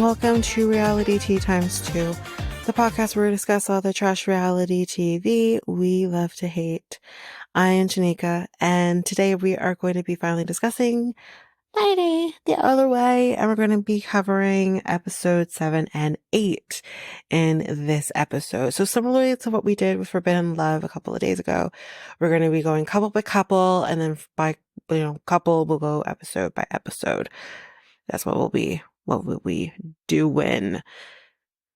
Welcome to Reality Tea Times 2, the podcast where we discuss all the trash reality TV we love to hate. I am Janika, and today we are going to be finally discussing 90 the other way, and we're going to be covering episodes 7 and 8 in this episode. So similarly to what we did with Forbidden Love a couple of days ago, we're going to be going couple by couple, and then by couple we'll go episode by episode. That's what we'll be doing.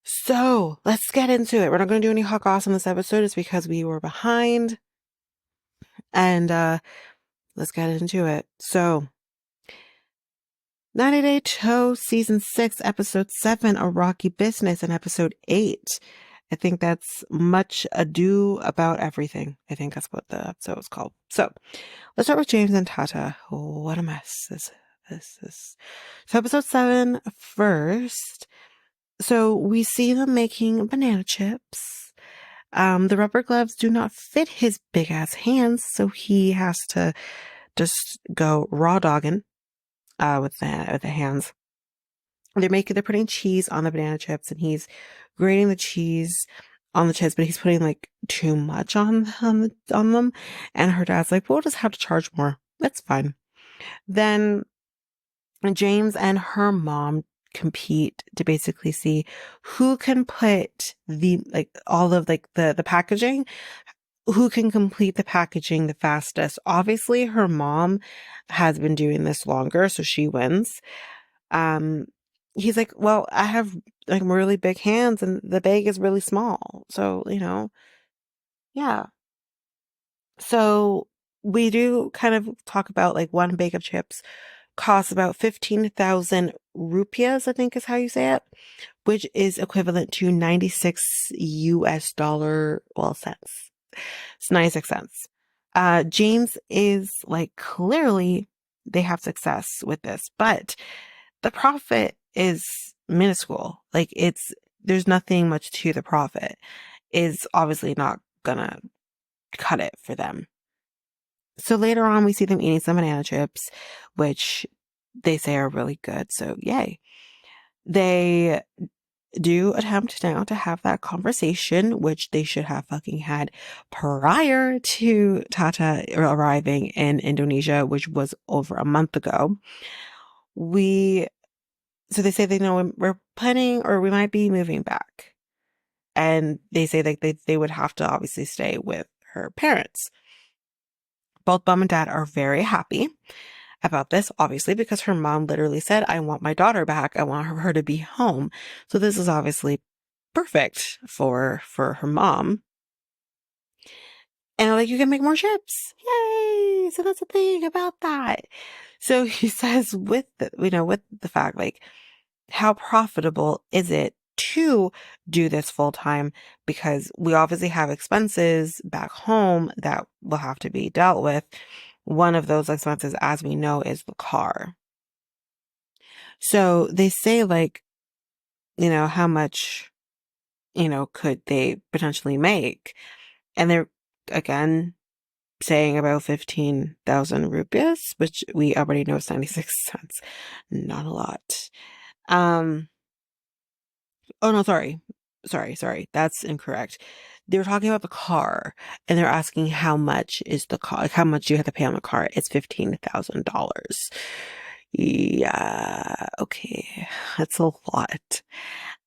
So let's get into it. We're not going to do any hot goss on this episode. It's because we were behind, and let's get into it. So 90 Day Show Season 6, Episode 7, A Rocky Business, and Episode 8. I think that's Much Ado About Everything. I think that's what the episode was called. So let's start with James and Tatha. Oh, what a mess this is. So episode 7 first. So we see them making banana chips. The rubber gloves do not fit his big ass hands, so he has to just go raw dogging with the hands. They're putting cheese on the banana chips, and he's grating the cheese on the chips, but he's putting like too much on them. And her dad's like, "We'll just have to charge more. That's fine." Then James and her mom compete to basically see who can put all of the packaging, who can complete the packaging the fastest. Obviously her mom has been doing this longer, so she wins. He's like, "Well, I have like really big hands and the bag is really small, so yeah." So we do kind of talk about like one bag of chips costs about 15,000 rupiahs, I think is how you say it, which is equivalent to 96 US dollar, cents. It's 96 cents. James is like, clearly they have success with this, but the profit is minuscule. Like there's nothing much to the profit. Is obviously not gonna cut it for them. So later on, we see them eating some banana chips, which they say are really good. So yay. They do attempt now to have that conversation, which they should have fucking had prior to Tatha arriving in Indonesia, which was over a month ago. So they say they know we're planning, or we might be moving back. And they say that they would have to obviously stay with her parents. Both mom and dad are very happy about this, obviously, because her mom literally said, "I want my daughter back. I want her to be home." So this is obviously perfect for her mom. And like, "You can make more chips. Yay!" So that's the thing about that. So he says, with the fact, like, how profitable is it to do this full time? Because we obviously have expenses back home that will have to be dealt with. One of those expenses, as we know, is the car. So they say, like, how much, could they potentially make? And they're, again, saying about 15,000 rupees, which we already know is 96 cents. Not a lot. Oh, no, sorry. That's incorrect. They were talking about the car, and they're asking how much is the car, like how much you have to pay on the car. It's $15,000. Yeah, okay, that's a lot.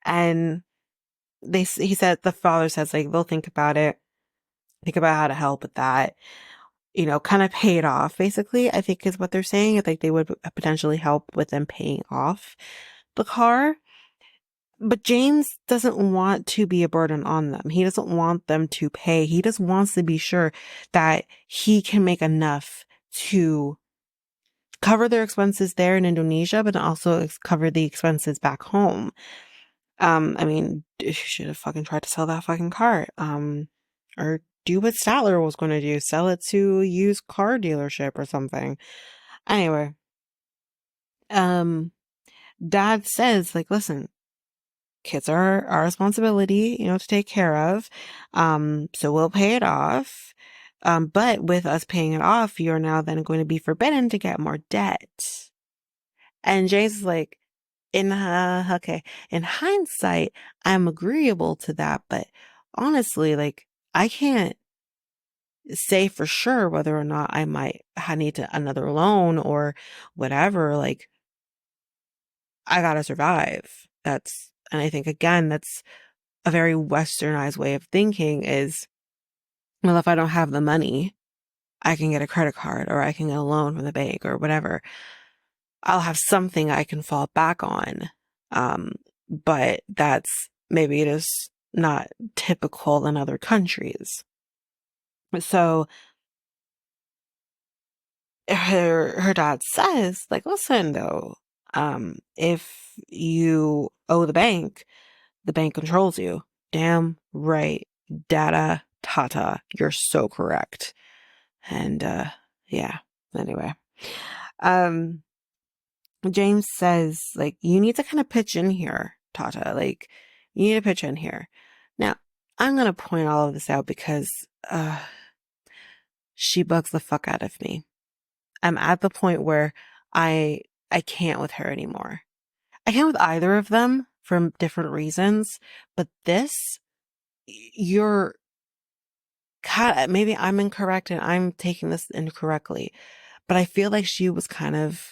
And the father says, like, they'll think about how to help with that. Kind of pay it off, basically, I think is what they're saying. Like, they would potentially help with them paying off the car. But James doesn't want to be a burden on them. He doesn't want them to pay. He just wants to be sure that he can make enough to cover their expenses there in Indonesia, but also cover the expenses back home. I mean, you should have fucking tried to sell that fucking car. Or do what Statler was going to do. Sell it to a used car dealership or something. Anyway. Dad says, like, "Listen, kids are our responsibility, to take care of. So we'll pay it off. But with us paying it off, you're now then going to be forbidden to get more debt." And James is like, Okay, in hindsight, I'm agreeable to that, but honestly, like, I can't say for sure whether or not I might need to another loan or whatever. Like, I gotta survive. And I think again, that's a very westernized way of thinking is, well, if I don't have the money, I can get a credit card or I can get a loan from the bank or whatever. I'll have something I can fall back on. Um, but that's maybe it is not typical in other countries. So her dad says, like, listen though, if you owe the bank controls you. Damn right, data tata, you're so correct. And yeah, anyway. Um James says, like, you need to kind of pitch in here, Tata. Like, you need to pitch in here. Now, I'm gonna point all of this out because she bugs the fuck out of me. I'm at the point where I I can't with her anymore. I can't with either of them for different reasons, but this, you're maybe I'm incorrect and I'm taking this incorrectly, but I feel like she was kind of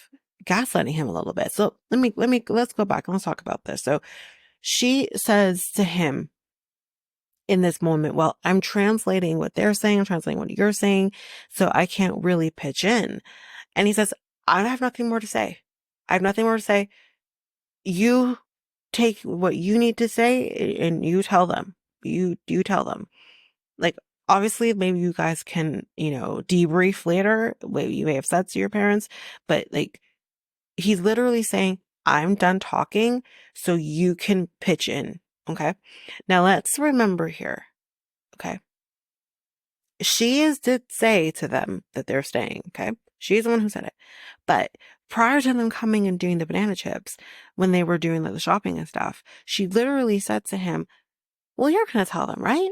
gaslighting him a little bit. So let's go back and let's talk about this. So she says to him in this moment, well, I'm translating what they're saying, I'm translating what you're saying, so I can't really pitch in. And he says, I have nothing more to say. I have nothing more to say. You take what you need to say and you tell them. You tell them. Like, obviously, maybe you guys can, debrief later what you may have said to your parents, but like, he's literally saying, I'm done talking, so you can pitch in. Okay. Now let's remember here. Okay. Did say to them that they're staying. Okay. She's the one who said it. But prior to them coming and doing the banana chips, when they were doing the shopping and stuff, she literally said to him, well, you're going to tell them, right?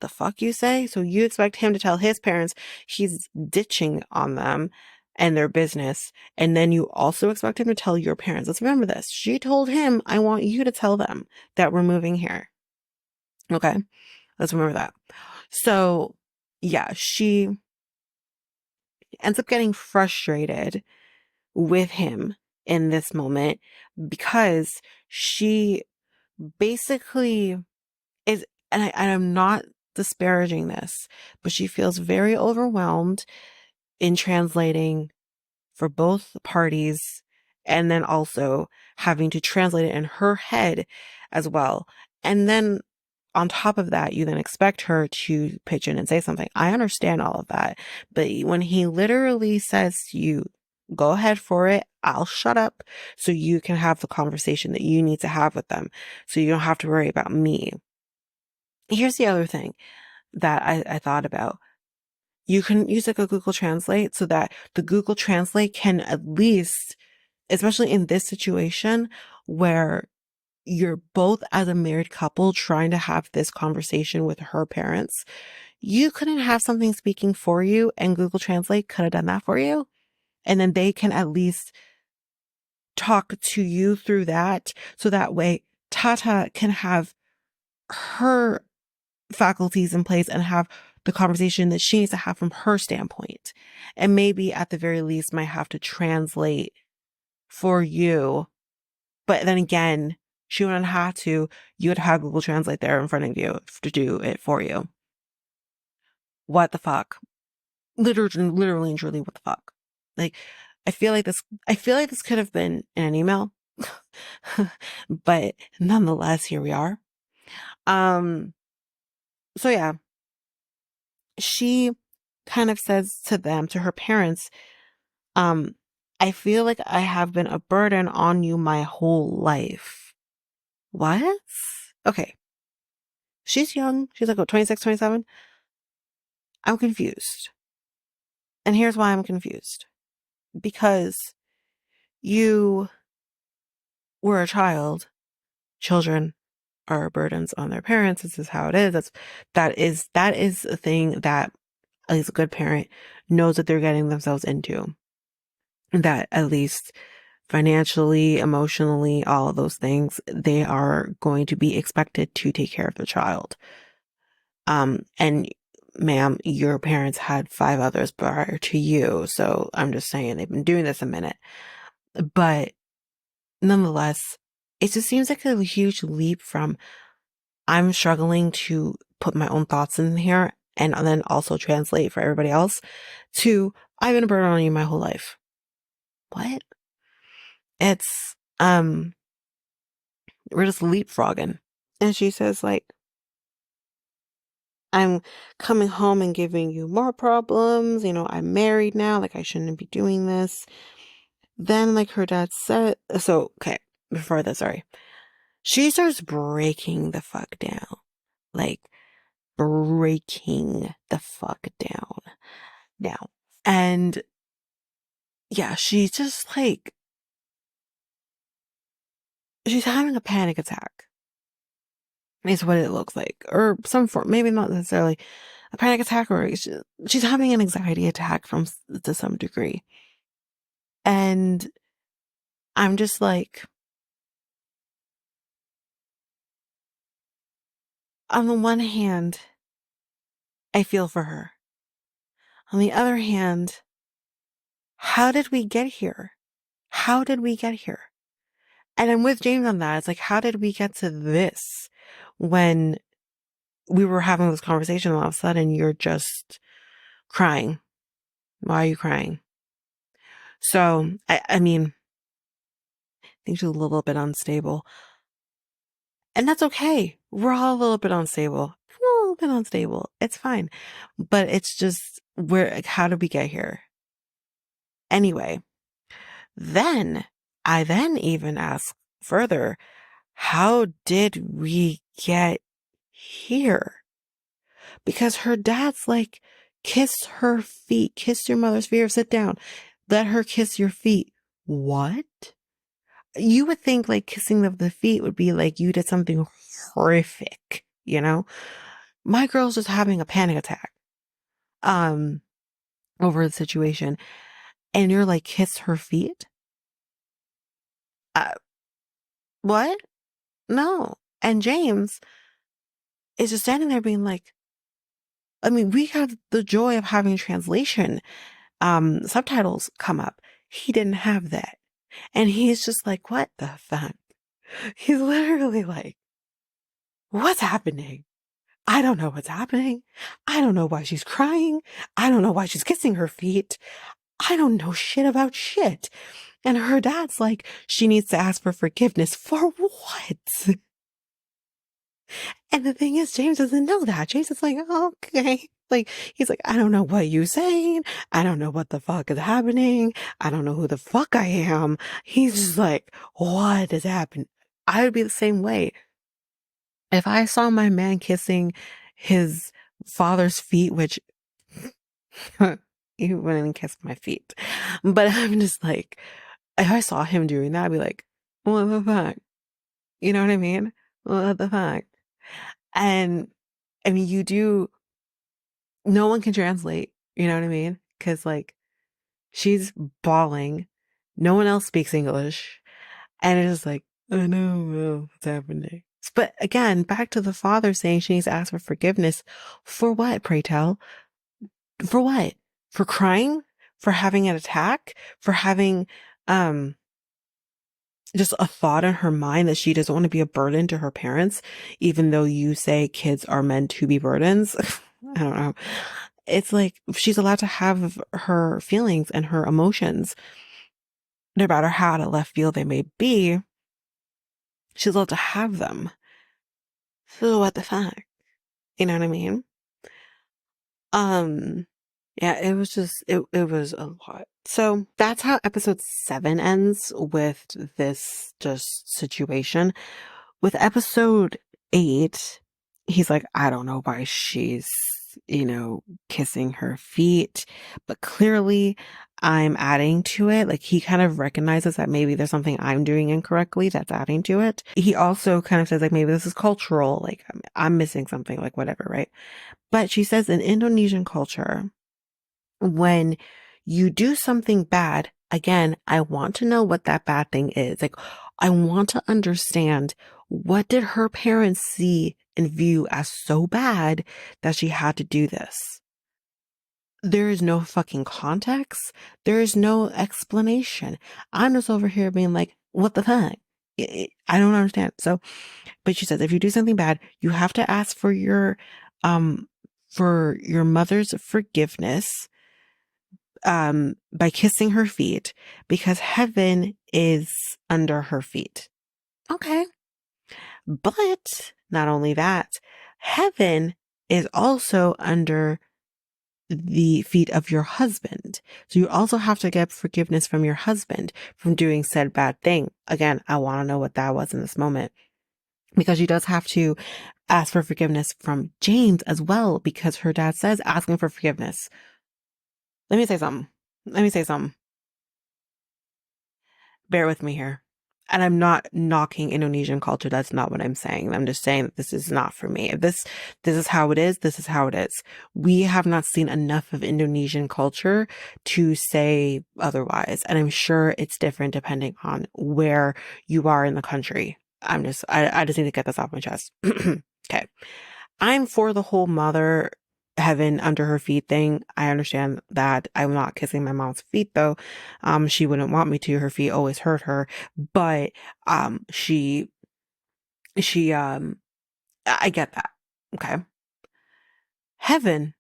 The fuck you say? So you expect him to tell his parents he's ditching on them and their business. And then you also expect him to tell your parents. Let's remember this. She told him, I want you to tell them that we're moving here. Okay. Let's remember that. So yeah, she ends up getting frustrated with him in this moment because she basically is, and I'm not disparaging this, but she feels very overwhelmed in translating for both parties and then also having to translate it in her head as well. And then on top of that, you then expect her to pitch in and say something. I understand all of that. But when he literally says to you, go ahead for it, I'll shut up so you can have the conversation that you need to have with them. So you don't have to worry about me. Here's the other thing that I thought about. You can use like a Google Translate so that the Google Translate can at least, especially in this situation where you're both as a married couple trying to have this conversation with her parents, you couldn't have something speaking for you and Google Translate could have done that for you. And then they can at least talk to you through that. So that way Tata can have her faculties in place and have the conversation that she needs to have from her standpoint. And maybe at the very least might have to translate for you. But then again, she wouldn't have to. You would have Google Translate there in front of you to do it for you. What the fuck? Literally and truly, what the fuck? Like, I feel like this could have been in an email. But nonetheless, here we are. So yeah, she kind of says to her parents, I feel like I have been a burden on you my whole life. What? Okay. She's young. She's like, what, 26, 27? I'm confused. And here's why I'm confused. Because you were a child. Children are burdens on their parents. This is how it is. That is a thing that at least a good parent knows that they're getting themselves into. That at least financially, emotionally, all of those things, they are going to be expected to take care of the child. And ma'am, your parents had 5 others prior to you, so I'm just saying they've been doing this a minute. But nonetheless, it just seems like a huge leap from I'm struggling to put my own thoughts in here and then also translate for everybody else to I've been a burden on you my whole life. What? It's we're just leapfrogging. And she says like I'm coming home and giving you more problems, I'm married now, like I shouldn't be doing this. Then like her dad said, so okay, before that, sorry. She starts breaking the fuck down. Like breaking the fuck down now. And yeah, she's just like, she's having a panic attack. Is what it looks like. Or some form, maybe not necessarily a panic attack, or she's having an anxiety attack to some degree. And I'm just like, on the one hand, I feel for her. On the other hand, how did we get here? How did we get here? And I'm with James on that. It's like, how did we get to this when we were having this conversation all of a sudden you're just crying? Why are you crying? So, I mean, I think she's a little bit unstable. And that's okay. We're all a little bit unstable. A little bit unstable. It's fine. But it's just, how did we get here? Anyway, I then even ask further, how did we get here? Because her dad's like, kiss her feet, kiss your mother's feet, or sit down. Let her kiss your feet. What? You would think like kissing of the feet would be like you did something horrific, My girl's just having a panic attack, over the situation. And you're like, kiss her feet? Uh, what? No. And James is just standing there being like, I mean, we have the joy of having translation, subtitles come up. He didn't have that. And he's just like, what the fuck? He's literally like, what's happening? I don't know what's happening. I don't know why she's crying. I don't know why she's kissing her feet. I don't know shit about shit. And her dad's like, she needs to ask for forgiveness. For what? And the thing is, James doesn't know that. James is like, oh, okay. Like, he's like, I don't know what you're saying. I don't know what the fuck is happening. I don't know who the fuck I am. He's just like, what is happening? I would be the same way. If I saw my man kissing his father's feet, which he wouldn't even kiss my feet, but I'm just like, if I saw him doing that, I'd be like, what the fuck? You know what I mean? What the fuck? And I mean, no one can translate, you know what I mean? Because like, she's bawling. No one else speaks English. And it's just like, I know what's happening. But again, back to the father saying she needs to ask for forgiveness. For what, pray tell? For what? For crying? For having an attack? For having just a thought in her mind that she doesn't want to be a burden to her parents, even though you say kids are meant to be burdens? I don't know. It's like she's allowed to have her feelings and her emotions, no matter how out of left field they may be. She's allowed to have them. So what the fuck? You know what I mean? Yeah, it was just, it was a lot. So that's how episode 7 ends with this just situation. With episode 8, he's like, I don't know why she's, kissing her feet, but clearly I'm adding to it. Like he kind of recognizes that maybe there's something I'm doing incorrectly that's adding to it. He also kind of says like, maybe this is cultural. Like I'm missing something, like whatever, right? But she says in Indonesian culture, when you do something bad, again, I want to know what that bad thing is. Like, I want to understand, what did her parents see and view as so bad that she had to do this? There is no fucking context. There is no explanation. I'm just over here being like, what the fuck? I don't understand. So, but she says, if you do something bad, you have to ask for your mother's forgiveness, by kissing her feet, because heaven is under her feet. Okay. But not only that, heaven is also under the feet of your husband. So you also have to get forgiveness from your husband from doing said bad thing. Again, I want to know what that was in this moment, because she does have to ask for forgiveness from James as well, because her dad says asking for forgiveness. Let me say something. Bear with me here. And I'm not knocking Indonesian culture. That's not what I'm saying. I'm just saying that this is not for me. If this is how it is. This is how it is. We have not seen enough of Indonesian culture to say otherwise. And I'm sure it's different depending on where you are in the country. I just need to get this off my chest. Okay. I'm for the whole mother heaven under her feet thing. I understand that. I'm not kissing my mom's feet though. She wouldn't want me to. Her feet always hurt her. But she I get that. Okay. Heaven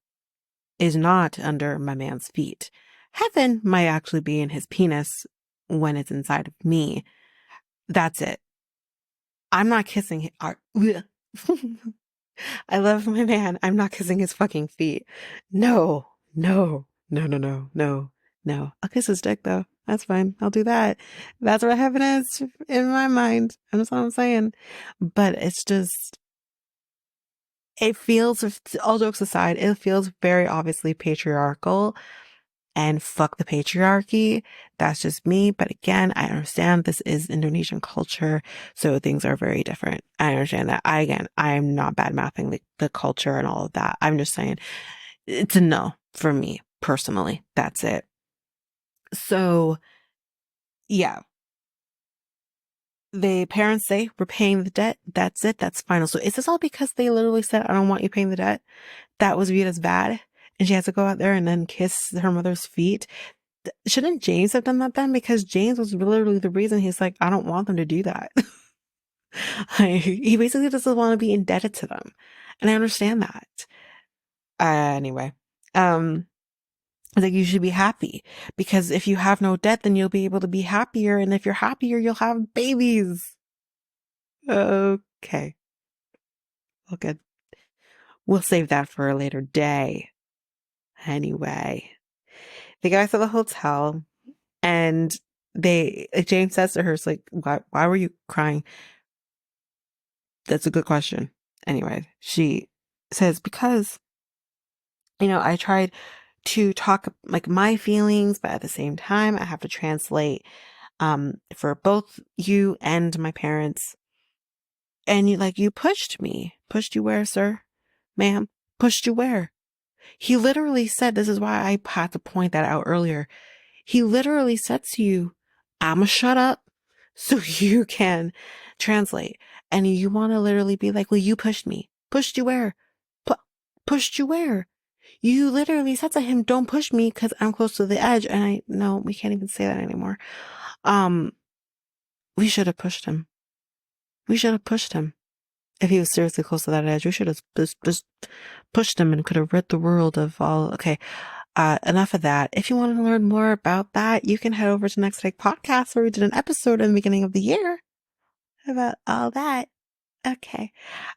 is not under my man's feet. Heaven might actually be in his penis when it's inside of me. That's it. I'm not kissing him. I love my man. I'm not kissing his fucking feet. No. I'll kiss his dick though. That's fine. I'll do that. That's what heaven is in my mind. That's what I'm saying. But it's just, it feels, all jokes aside, it feels very obviously patriarchal. And fuck the patriarchy. That's just me. But again, I understand this is Indonesian culture, so things are very different. I understand that. I'm not bad mouthing the culture and all of that. I'm just saying it's a no for me personally. That's it. So yeah, the parents say we're paying the debt. That's it. That's final. So is this all because they literally said, I don't want you paying the debt? That was viewed as bad. And she has to go out there and then kiss her mother's feet. Shouldn't James have done that then? Because James was literally the reason he's like, I don't want them to do that. He basically doesn't want to be indebted to them. And I understand that. Anyway, like, you should be happy, because if you have no debt, then you'll be able to be happier. And if you're happier, you'll have babies. Okay. Well, good. We'll save that for a later day. Anyway, they go to the hotel, and James says to her, it's like, why were you crying? That's a good question. Anyway, she says, because, I tried to talk like my feelings, but at the same time, I have to translate, for both you and my parents. And you pushed me. Pushed you where, sir? Ma'am? Pushed you where? He literally said, this is why I had to point that out earlier. He literally said to you, I'ma shut up so you can translate. And you want to literally be like, well, you pushed me. Pushed you where? Pushed you where? You literally said to him, don't push me because I'm close to the edge. And no, we can't even say that anymore. We should have pushed him. We should have pushed him. If he was seriously close to that edge, we should have just pushed him and could have rid the world of all. Okay. Enough of that. If you want to learn more about that, you can head over to Next Take Podcast, where we did an episode in the beginning of the year about all that. Okay.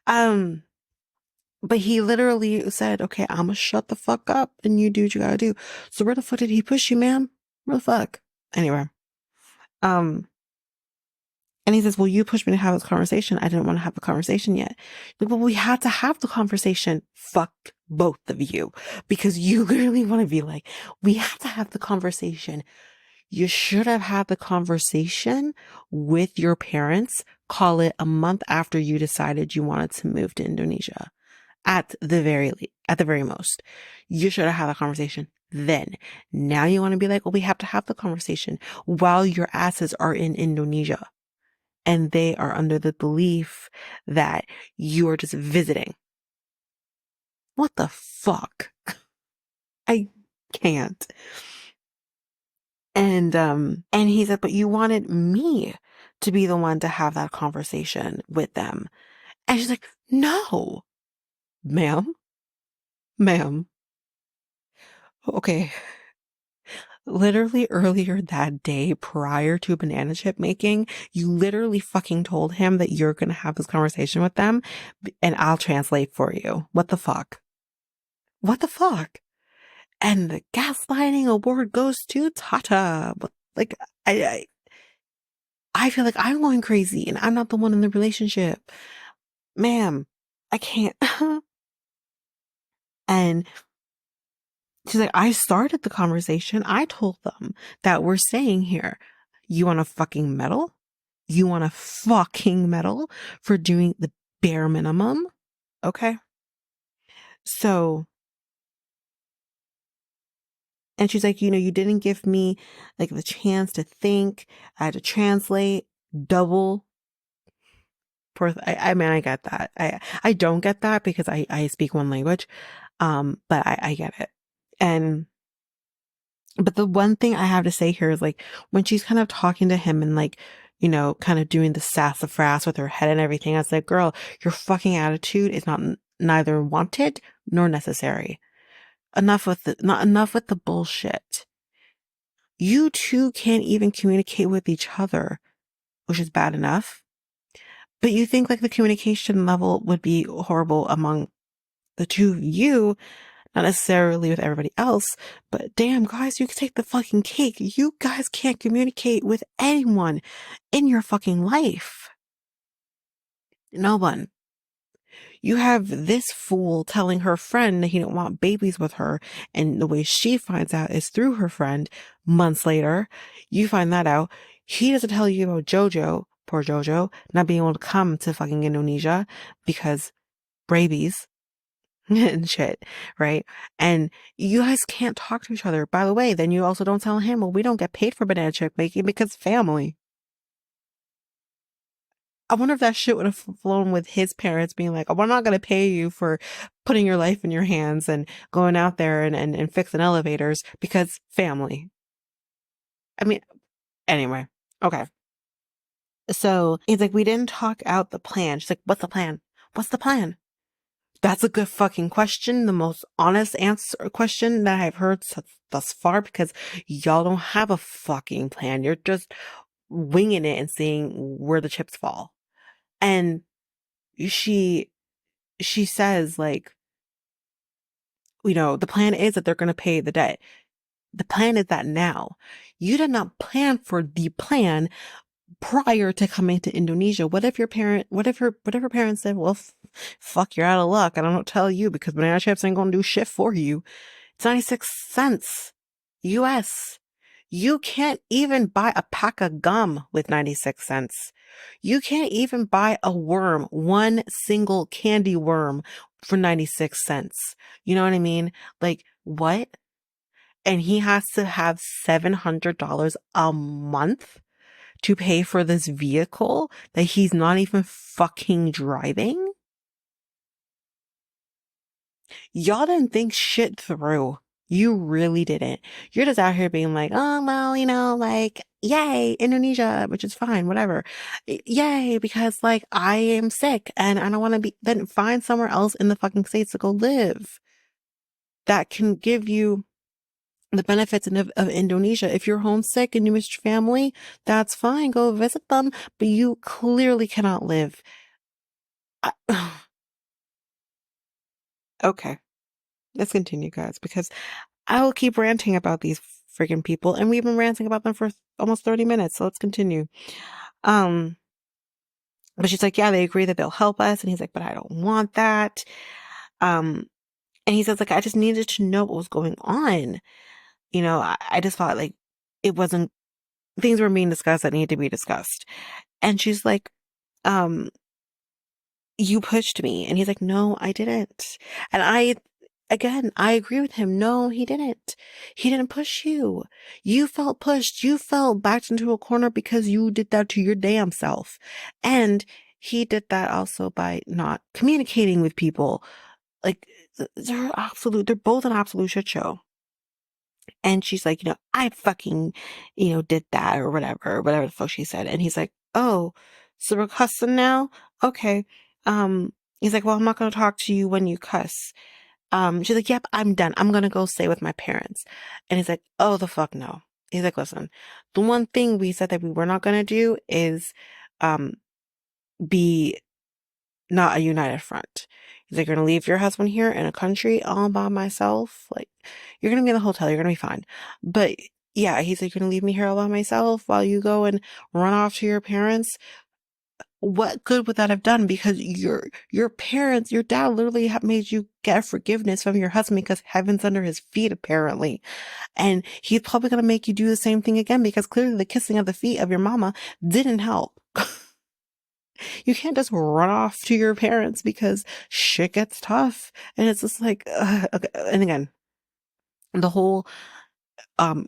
But he literally said, okay, I'm gonna shut the fuck up and you do what you gotta do. So where the fuck did he push you, ma'am? Where the fuck? Anyway. And he says, well, you pushed me to have this conversation. I didn't want to have the conversation yet. Like, well, we had to have the conversation. Fuck both of you. Because you literally want to be like, we have to have the conversation. You should have had the conversation with your parents. Call it a month after you decided you wanted to move to Indonesia. at the very most. You should have had a conversation then. Now you want to be like, well, we have to have the conversation while your asses are in Indonesia and they are under the belief that you are just visiting. What the fuck? I can't. And he said, but you wanted me to be the one to have that conversation with them. And she's like, no, ma'am, ma'am. Okay. Literally earlier that day prior to banana chip making, you literally fucking told him that you're going to have this conversation with them and I'll translate for you. What the fuck? What the fuck? And the gaslighting award goes to Tata. Like, I, I feel like I'm going crazy and I'm not the one in the relationship. Ma'am, I can't. And she's like, I started the conversation. I told them that we're staying here. You want a fucking medal? You want a fucking medal for doing the bare minimum? Okay. So, and she's like, you didn't give me like the chance to think. I had to translate double. I mean, I get that. I don't get that because I speak one language. But I get it. And but the one thing I have to say here is like when she's kind of talking to him and like, kind of doing the sassafras with her head and everything, I was like, girl, your fucking attitude is neither wanted nor necessary. Not enough with the bullshit. You two can't even communicate with each other, which is bad enough. But you think like the communication level would be horrible among the two of you, not necessarily with everybody else, but damn, guys, you can take the fucking cake. You guys can't communicate with anyone in your fucking life. No one. You have this fool telling her friend that he don't want babies with her, and the way she finds out is through her friend. Months later, you find that out. He doesn't tell you about Jojo, poor Jojo, not being able to come to fucking Indonesia because rabies. And shit, right? And you guys can't talk to each other. By the way, then you also don't tell him, well, we don't get paid for banana chip making because family. I wonder if that shit would have flown with his parents being like, oh, we're not going to pay you for putting your life in your hands and going out there and fixing elevators because family. I mean, anyway, okay. So he's like, we didn't talk out the plan. She's like, what's the plan? What's the plan? That's a good fucking question. The most honest answer question that I've heard thus far because y'all don't have a fucking plan. You're just winging it and seeing where the chips fall. And she says like, the plan is that they're going to pay the debt. The plan is that now. You did not plan for the plan prior to coming to Indonesia. What if her parents said, well, fuck, you're out of luck. I don't tell you because banana chips ain't gonna do shit for you. It's 96 cents US. You can't even buy a pack of gum with 96 cents. You can't even buy a worm, one single candy worm for 96 cents. You know what I mean? Like, what? And he has to have $700 a month to pay for this vehicle that he's not even fucking driving? Y'all didn't think shit through. You really didn't. You're just out here being like, oh, well, like, yay, Indonesia, which is fine, whatever. Yay, because like I am sick and I don't want to then find somewhere else in the fucking States to go live that can give you the benefits of Indonesia. If you're homesick and you miss your family, that's fine. Go visit them. But you clearly cannot live. Okay, let's continue, guys, because I will keep ranting about these freaking people, and we've been ranting about them for almost 30 minutes. So let's continue. Um, but she's like, yeah, they agree that they'll help us, and he's like, but I don't want that. And he says, like, I just needed to know what was going on. I just thought like it wasn't things were being discussed that needed to be discussed. And she's like, um, you pushed me. And he's like, no, I didn't. And again, I agree with him. No, he didn't. He didn't push you. You felt pushed. You felt backed into a corner because you did that to your damn self. And he did that also by not communicating with people. Like, they're both an absolute shit show. And she's like, I fucking, did that or whatever the fuck she said. And he's like, oh, so we're cussing now? Okay. Um, he's like, well, I'm not going to talk to you when you cuss. She's like, yep, I'm done. I'm going to go stay with my parents. And he's like, oh, the fuck no. He's like, listen, the one thing we said that we were not going to do is, um, be not a united front. He's like, you're gonna leave your husband here in a country all by myself. Like, you're gonna be in the hotel. You're gonna be fine. But yeah, he's like, you're gonna leave me here all by myself while you go and run off to your parents. What good would that have done? Because your parents, your dad literally have made you get forgiveness from your husband because heaven's under his feet, apparently. And he's probably gonna make you do the same thing again because clearly the kissing of the feet of your mama didn't help. You can't just run off to your parents because shit gets tough. And it's just like, okay. And again, the whole,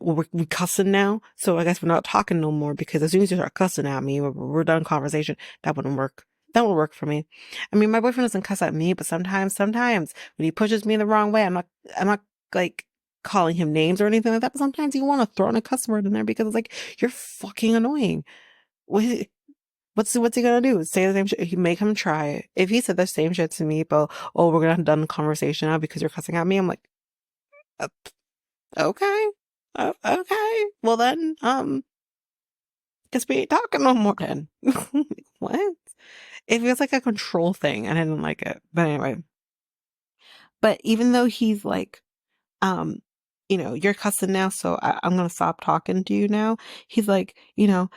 we cussing now. So I guess we're not talking no more because as soon as you start cussing at me, we're done conversation. That wouldn't work. That won't work for me. I mean, my boyfriend doesn't cuss at me, but sometimes when he pushes me in the wrong way, I'm not like calling him names or anything like that. But sometimes you want to throw in a cuss word in there because it's like, you're fucking annoying. What's he gonna do? Say the same shit? He make him try it. If he said the same shit to me, but oh, we're gonna have done the conversation now because you're cussing at me. I'm like, uh, okay, okay. Well then, guess we ain't talking no more then. What? It feels like a control thing, and I didn't like it. But anyway, but even though he's like, um, you're cussing now, so I'm gonna stop talking to you now. He's like, you're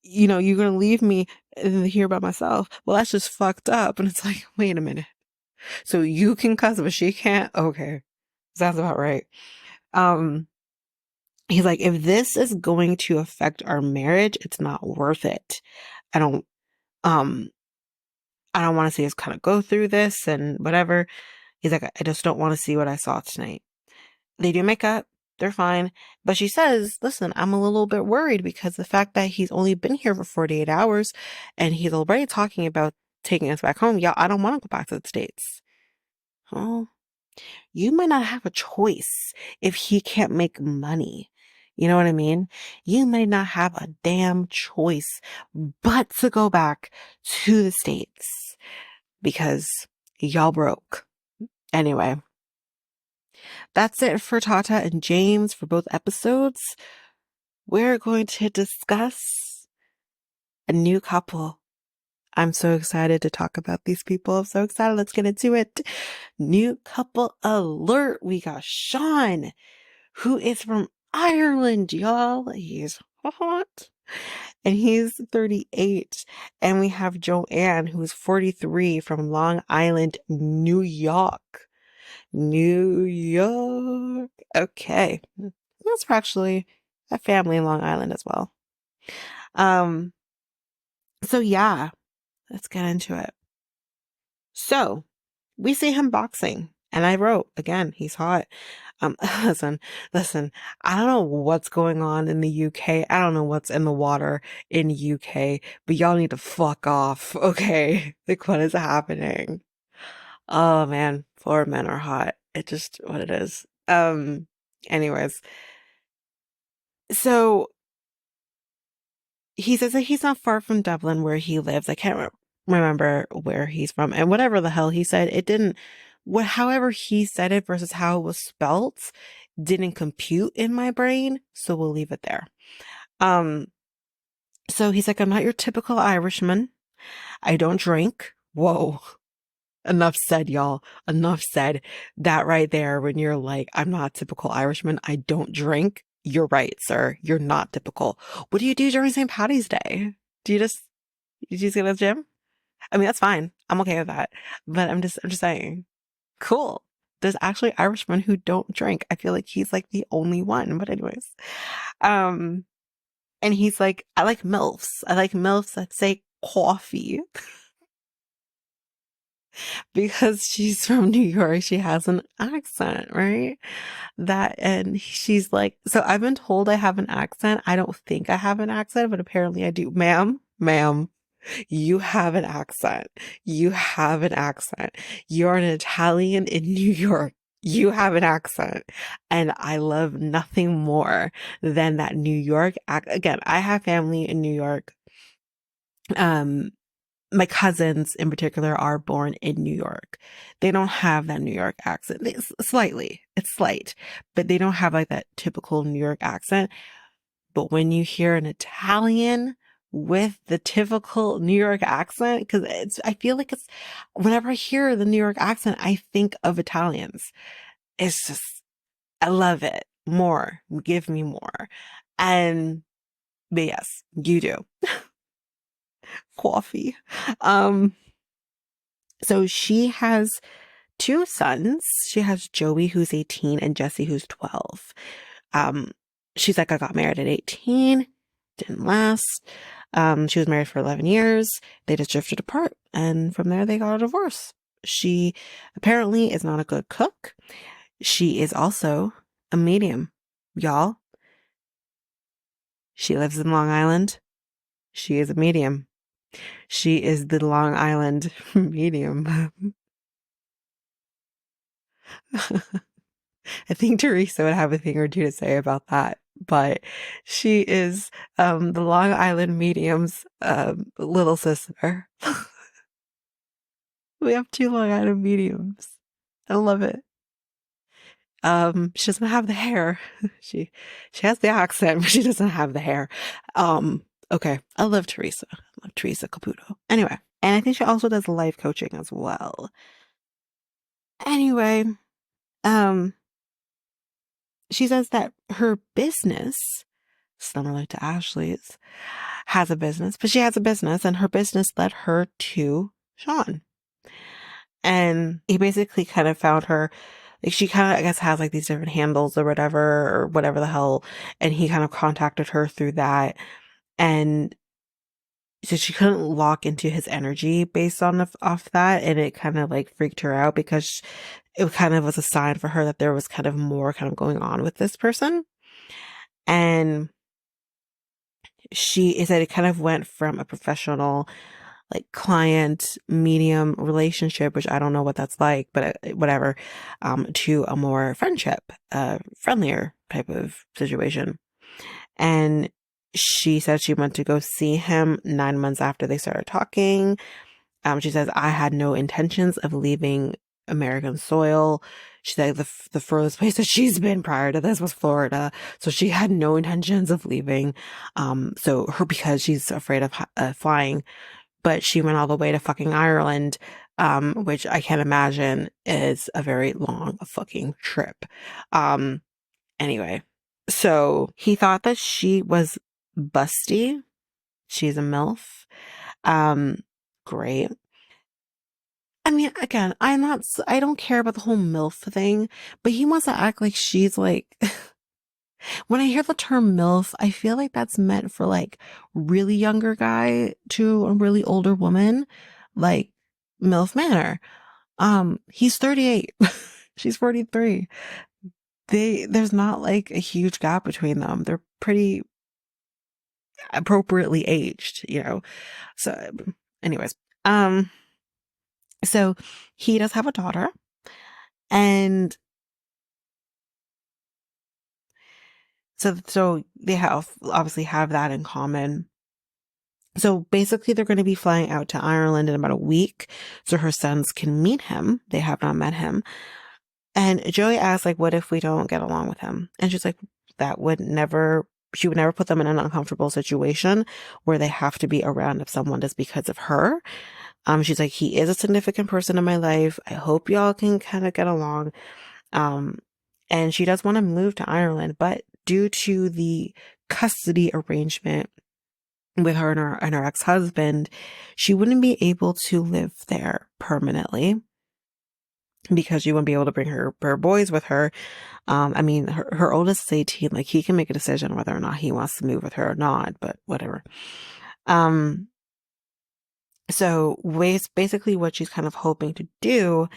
gonna leave me here by myself. Well, that's just fucked up. And it's like, wait a minute. So you can cuss, but she can't? Okay. Sounds about right. Um, he's like, if this is going to affect our marriage, it's not worth it. I don't, um, I don't want to see us kind of go through this and whatever. He's like, I just don't want to see what I saw tonight. They do make up. They're fine. But she says, listen, I'm a little bit worried because the fact that he's only been here for 48 hours and he's already talking about taking us back home. Yeah, I don't want to go back to the States. Oh, you might not have a choice if he can't make money. You know what I mean? You may not have a damn choice but to go back to the States because y'all broke. Anyway, that's it for Tata and James for both episodes. We're going to discuss a new couple. I'm so excited to talk about these people. I'm so excited. Let's get into it. New couple alert. We got Sean, who is from Ireland, y'all. He's hot. And he's 38. And we have Joanne, who's 43 from Long Island, New York. New York. Okay. That's actually a family in Long Island as well. So yeah, let's get into it. So we see him boxing, and I wrote again, he's hot. Listen, I don't know what's going on in the UK. I don't know what's in the water in UK, but y'all need to fuck off, okay? Like, what is happening? Oh man, poor men are hot. It's just what it is. Anyways, so he says that he's not far from Dublin where he lives. I can't remember where he's from. And whatever the hell he said, it didn't, however he said it versus how it was spelt didn't compute in my brain. So we'll leave it there. So he's like, I'm not your typical Irishman. I don't drink. Whoa. Enough said, y'all. Enough said. That right there, when you're like, I'm not a typical Irishman, I don't drink. You're right, sir. You're not typical. What do you do during St. Patty's Day? You just go to the gym? I mean, that's fine. I'm okay with that. But I'm just saying, cool. There's actually Irishmen who don't drink. I feel like he's like the only one. But anyways, and he's like, I like MILFs. I like MILFs that say coffee. because she's from New York, she has an accent, right? And she's like, so I've been told I have an accent. I don't think I have an accent, but apparently I do. Ma'am, you have an accent. You have an accent. You're an Italian in New York. You have an accent. And I love nothing more than that New York Again, I have family in New York. My cousins in particular are born in New York. They don't have that New York accent. It's slight, but they don't have like that typical New York accent. But when you hear an Italian with the typical New York accent, I feel like whenever I hear the New York accent, I think of Italians. It's just, I love it more. Give me more. But yes, you do. Coffee. So she has two sons. She has Joey, who's 18, and Jesse, who's 12. She's like, I got married at 18. Didn't last. She was married for 11 years. They just drifted apart. And from there, they got a divorce. She apparently is not a good cook. She is also a medium. Y'all, she lives in Long Island. She is a medium. She is the Long Island medium. I think Teresa would have a thing or two to say about that, but she is the Long Island medium's little sister. We have two Long Island mediums. I love it. She doesn't have the hair. She has the accent, but she doesn't have the hair. Okay. I love Teresa. I love Teresa Caputo. Anyway, and I think she also does life coaching as well. Anyway, she says that her business, similar to Ashley's, has a business, but she has a business, and her business led her to Sean. And he basically kind of found her, like, she kind of, I guess, has like these different handles or whatever the hell. And he kind of contacted her through that. And so she couldn't lock into his energy based on off that. And it kind of like freaked her out because it kind of was a sign for her that there was kind of more kind of going on with this person. And she said it kind of went from a professional, like, client medium relationship, which I don't know what that's like, but whatever, to a more friendship, friendlier type of situation. And she said she went to go see him 9 months after they started talking. She says, I had no intentions of leaving American soil. She said the furthest place that she's been prior to this was Florida. So she had no intentions of leaving. Because she's afraid of flying, but she went all the way to fucking Ireland, which I can't imagine is a very long fucking trip. Anyway, so he thought that she was busty. She's a MILF. Great. I mean, again, I don't care about the whole MILF thing, but he wants to act like she's like, when I hear the term MILF, I feel like that's meant for like really younger guy to a really older woman, like MILF Manor. He's 38. She's 43. There's not like a huge gap between them. They're pretty appropriately aged, you know? So anyways, so he does have a daughter, and so they obviously have that in common. So basically they're going to be flying out to Ireland in about a week so her sons can meet him. They have not met him. And Joey asks, like, what if we don't get along with him? And she's like, she would never put them in an uncomfortable situation where they have to be around if someone just because of her. She's like, he is a significant person in my life. I hope y'all can kind of get along. And she does want to move to Ireland, but due to the custody arrangement with her and her ex-husband, she wouldn't be able to live there permanently because she wouldn't be able to bring her boys with her. I mean, her oldest is 18. Like, he can make a decision whether or not he wants to move with her or not, but whatever. So basically what she's kind of hoping to do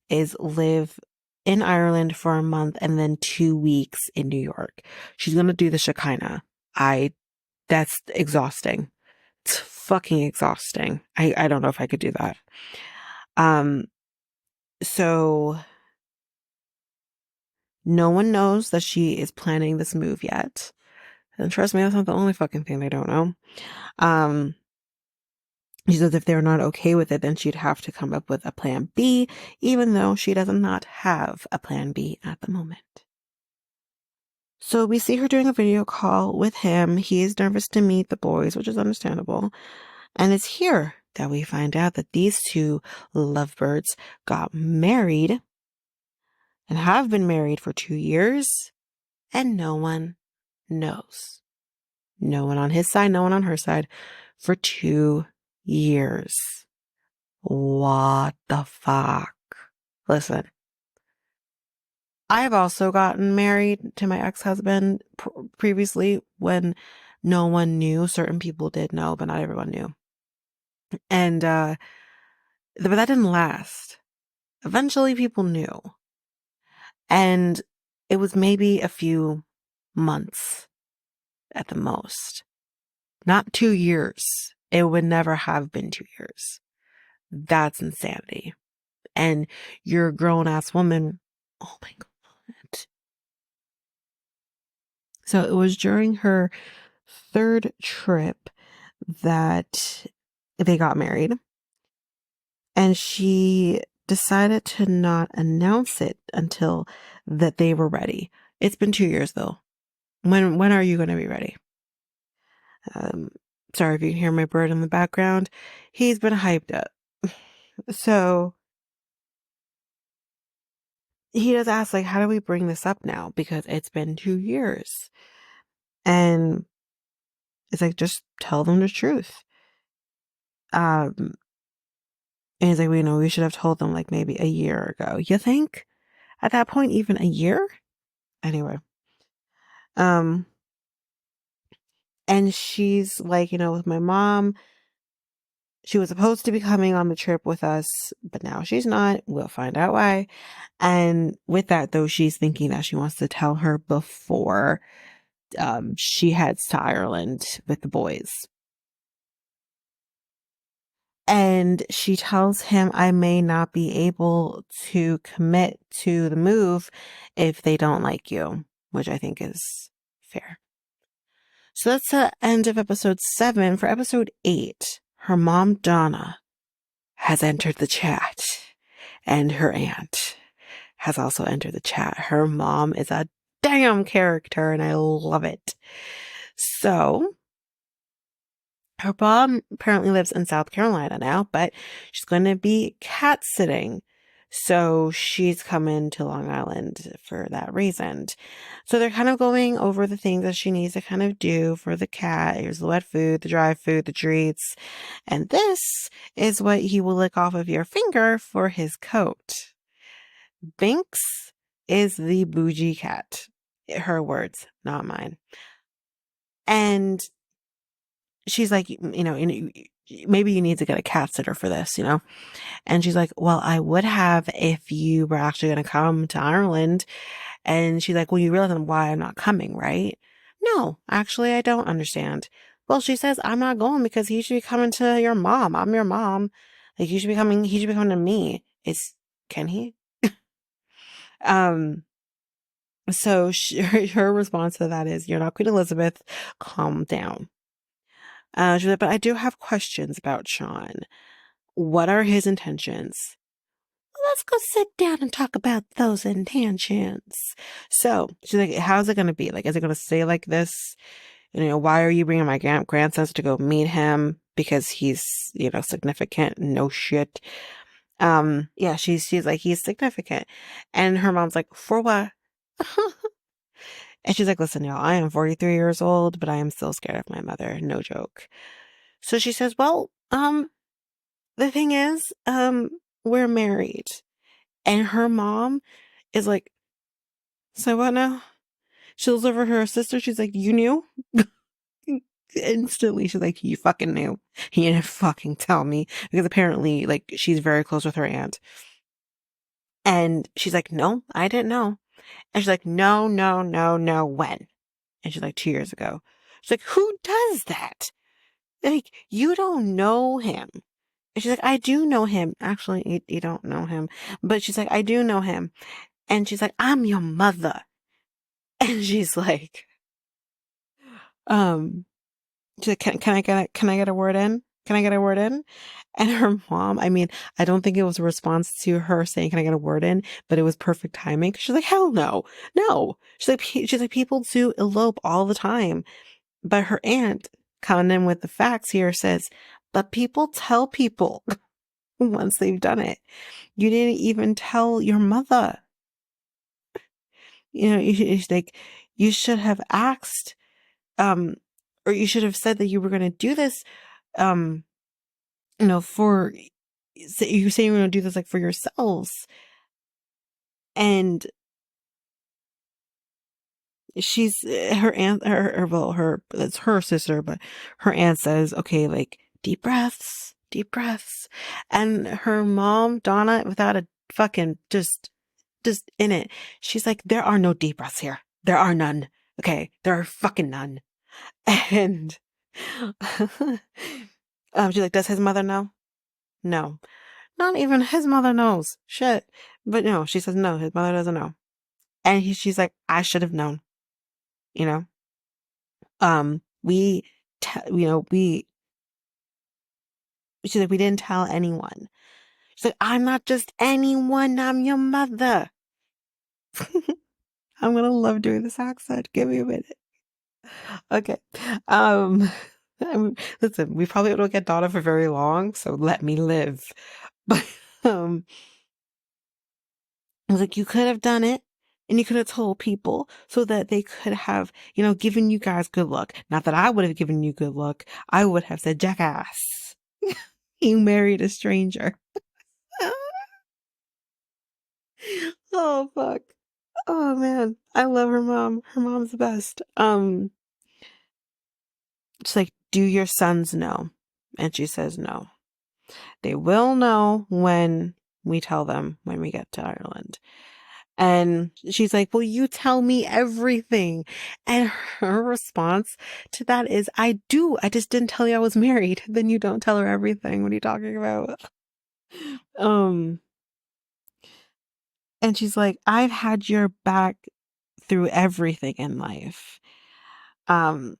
is live in Ireland for a month and then 2 weeks in New York. She's going to do the Shekinah. That's exhausting. It's fucking exhausting. I don't know if I could do that. Um, so no one knows that she is planning this move yet. And trust me, that's not the only fucking thing they don't know. Um, she says if they're not okay with it, then she'd have to come up with a plan B, even though she does not have a plan B at the moment. So we see her doing a video call with him. He is nervous to meet the boys, which is understandable. And it's here that we find out that these two lovebirds got married and have been married for 2 years, and no one knows. No one on his side, no one on her side for 2 years. What the fuck? Listen, I have also gotten married to my ex-husband previously when no one knew. Certain people did know, but not everyone knew. And, but that didn't last. Eventually people knew. And it was maybe a few months at the most. Not 2 years. It would never have been 2 years. That's insanity. And you're a grown ass woman. Oh my God. So it was during her third trip that they got married. And she decided to not announce it until that they were ready. It's been 2 years though. When are you going to be ready? Sorry if you can hear my bird in the background. He's been hyped up. So he does ask, like, how do we bring this up now? Because it's been 2 years. And it's like, just tell them the truth. And he's like, well, you know, we should have told them like maybe a year ago. You think? At that point, even a year? Anyway. And she's like, you know, with my mom, she was supposed to be coming on the trip with us, but now she's not. We'll find out why. And with that, though, she's thinking that she wants to tell her before she heads to Ireland with the boys. And she tells him, I may not be able to commit to the move if they don't like you, which I think is fair. So that's the end of episode 7. For episode 8, her mom, Donna, has entered the chat, and her aunt has also entered the chat. Her mom is a damn character, and I love it. So her mom apparently lives in South Carolina now, but she's going to be cat sitting. So she's coming to Long Island for that reason. So they're kind of going over the things that she needs to kind of do for the cat. Here's the wet food, the dry food, the treats. And this is what he will lick off of your finger for his coat. Binks is the bougie cat. Her words, not mine. And she's like, you know, maybe you need to get a cat sitter for this, you know? And she's like, well, I would have if you were actually going to come to Ireland. And she's like, well, you realize why I'm not coming, right? No, actually, I don't understand. Well, she says, I'm not going because he should be coming to your mom. I'm your mom. Like, he should be coming to me. Can he? So her response to that is, you're not Queen Elizabeth. Calm down. She's like, but I do have questions about Sean. What are his intentions? Let's go sit down and talk about those intentions. So she's like, how's it going to be? Like, is it going to stay like this? You know, why are you bringing my grandsons to go meet him? Because he's, you know, significant. No shit. Yeah, she's like, he's significant. And her mom's like, for what? And she's like, listen, y'all, I am 43 years old, but I am still scared of my mother. No joke. So she says, well, the thing is, we're married. And her mom is like, so what now? She looks over her sister. She's like, you knew? Instantly, she's like, you fucking knew. He didn't fucking tell me. Because apparently, like, she's very close with her aunt. And she's like, no, I didn't know. And she's like, no, no, no, no, when? And she's like, 2 years ago. She's like, who does that? Like, you don't know him. And she's like, I do know him. Actually, you don't know him. But she's like, I do know him. And she's like, I'm your mother. And she's like, um, she's like, can I get a word in? Can I get a word in? And her mom, I mean, I don't think it was a response to her saying, can I get a word in? But it was perfect timing. She's like, hell no, no. She's like, people do elope all the time. But her aunt coming in with the facts here says, but people tell people once they've done it. You didn't even tell your mother. You know, you should have asked, or you should have said that you were going to do this, um, for, you say you were going to do this like for yourselves. And she's, her aunt, well, it's her sister, but her aunt says, okay, like deep breaths, deep breaths. And her mom, Donna, without a fucking, just in it, she's like, there are no deep breaths here. There are none. Okay. There are fucking none. And, she's like, does his mother know? No. Not even his mother knows. Shit. But no, she says no, his mother doesn't know. And she's like, I should have known, you know? We, she's like, we didn't tell anyone. She's like, I'm not just anyone, I'm your mother. I'm gonna love doing this accent. Give me a minute. Okay. Um, listen, we probably don't get Donna for very long, so let me live. But, I was like, you could have done it. And you could have told people so that they could have, given you guys good luck. Not that I would have given you good luck. I would have said, jackass, you married a stranger. Oh, fuck. Oh, man. I love her mom. Her mom's the best. It's like, do your sons know? And she says no. They will know when we tell them when we get to Ireland. And she's like, well, you tell me everything. And her response to that is, I do. I just didn't tell you I was married. Then you don't tell her everything. What are you talking about? And she's like, I've had your back through everything in life. And